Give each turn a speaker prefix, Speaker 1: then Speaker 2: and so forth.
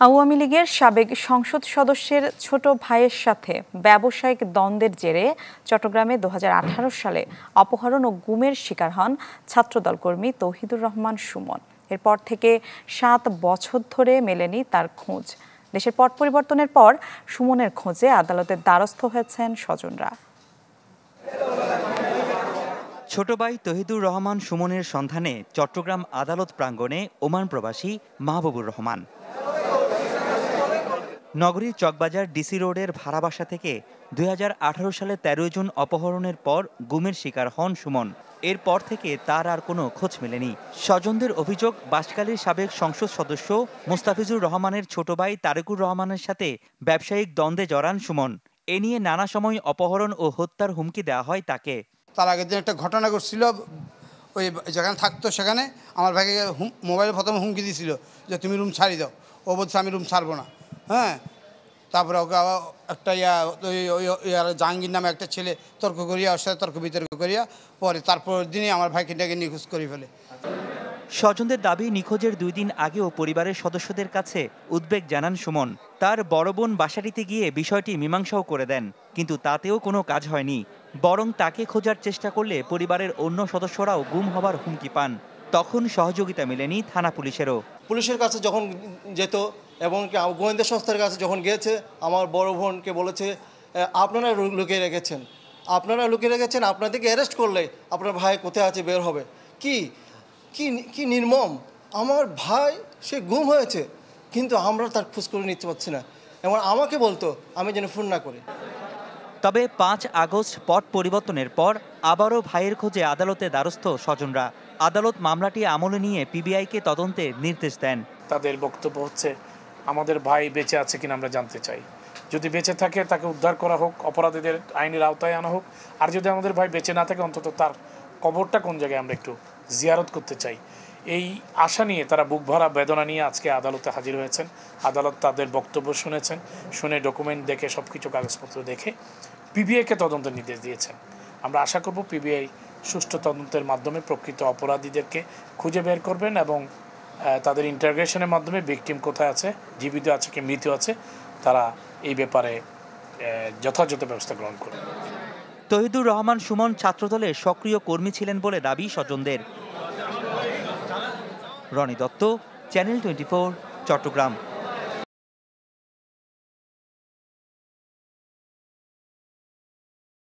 Speaker 1: আওয়ামী লীগের সাবেক সংসদ সদস্যের ছোট ভাইয়ের সাথে ব্যবসায়িক দ্বন্দ্বের জেরে চট্টগ্রামে 2018 সালে অপহরণ ও গুমের শিকার হন ছাত্রদল কর্মী তৌহিদুর রহমান সুমন। এরপর থেকে 7 বছর ধরে মেলেনি তার খোঁজ। দেশের পট পরিবর্তনের পর সুমনের খোঁজে আদালতের দ্বারস্থ হয়েছেন স্বজনরা।
Speaker 2: ছোট ভাই তৌহিদুর রহমান সুমনের সন্ধানে চট্টগ্রাম আদালত প্রাঙ্গণে ওমান প্রবাসী মাহবুবুর রহমান। নগরীর চকবাজার ডিসি রোডের ভাড়া বাসা থেকে 2018 সালে 13 জুন অপহরণের পর গুমের শিকার হন সুমন। এরপর থেকে তার আর কোনো খোঁজ মেলেনি। স্বজনদের অভিযোগ, বাঁশখালীর সাবেক সংসদ সদস্য মোস্তাফিজুর রহমানের ছোট ভাই তারেকুর রহমানের সাথে ব্যবসায়িক দ্বন্দ্বে জড়ান সুমন। এ নিয়ে নানা সময় অপহরণ ও হত্যার হুমকি দেওয়া হয় তাকে।
Speaker 3: তার আগের দিন একটা ঘটনা ঘটছিল, ওই যেখানে থাকতো সেখানে আমার ভাইকে মোবাইলে প্রথমে হুমকি দিয়েছিল যে তুমি রুম ছাড়ি দাও। ও বলছে আমি রুম ছাড়বো না। হ্যাঁ, তারপরে ওকে একটা জাহাঙ্গীর নামে একটা ছেলে তর্ক করিয়া, ওর সাথে তর্ক বিতর্ক করিয়া পরে তারপর দিনই আমার ভাইকে ডেকে নিখোঁজ করে ফেলে।
Speaker 2: স্বজনদের দাবি, নিখোঁজের 2 দিন আগেও পরিবারের সদস্যদের কাছে উদ্বেগ জানান সুমন। তার বড় বোন বাসাটিতে গিয়ে বিষয়টি মীমাংসাও করে দেন, কিন্তু তাতেও কোনো কাজ হয়নি। বরং তাকে খোঁজার চেষ্টা করলে পরিবারের অন্য সদস্যরাও গুম হবার হুমকি পান। তখন সহযোগিতা মেলেনি থানা পুলিশেরও।
Speaker 4: পুলিশের কাছে যখন যেত এবং গোয়েন্দা সংস্থার কাছে যখন গিয়েছে, আমার বড় বোনকে বলেছে আপনারা লুকিয়ে রেখেছেন, আপনাদেরকে অ্যারেস্ট করলে আপনার ভাই কোথায় আছে বের হবে। কি নির্মম! আমার ভাই সে গুম হয়েছে, কিন্তু আমরা তার খোঁজ করে নিতে পারছি না। এবং আমাকে বলতো আমি যেন ফোন না করি।
Speaker 2: তবে 5 আগস্ট পট পরিবর্তনের পর আবারও ভাইয়ের খোঁজে আদালতে দ্বারস্থ স্বজনরা। আদালত মামলাটি আমলে নিয়ে পিবিআইকে তদন্তের নির্দেশ দেন।
Speaker 5: তাদের বক্তব্য হচ্ছে, আমাদের ভাই বেঁচে আছে কিনা আমরা জানতে চাই। যদি বেঁচে থাকে তাকে উদ্ধার করা হোক, অপরাধীদের আইনের আওতায় আনা হোক। আর যদি আমাদের ভাই বেঁচে না থাকে, অন্তত তার কবরটা কোন জায়গায় আমরা একটু জিয়ারত করতে চাই। এই আশা নিয়ে তারা বুক ভরা বেদনা নিয়ে আজকে আদালতে হাজির হয়েছেন। আদালত তাদের বক্তব্য শুনেছেন, শুনে ডকুমেন্ট দেখে সবকিছু কাগজপত্র দেখে পিবিআইকে তদন্তের নির্দেশ দিয়েছেন। আমরা আশা করব পিবিআই সুষ্ঠু তদন্তের মাধ্যমে প্রকৃত অপরাধীদেরকে খুঁজে বের করবেন এবং তাদের ইন্টারগ্রেশনের মাধ্যমে ভিকটিম কোথায় আছে, জীবিত আছে কি মৃত আছে, তারা এই ব্যাপারে যথাযথ ব্যবস্থা গ্রহণ করবে।
Speaker 2: তৌহিদুর রহমান সুমন ছাত্রদলের সক্রিয় কর্মী ছিলেন বলে দাবি স্বজনদের। রনি দত্ত, চ্যানেল 24, চট্টগ্রাম।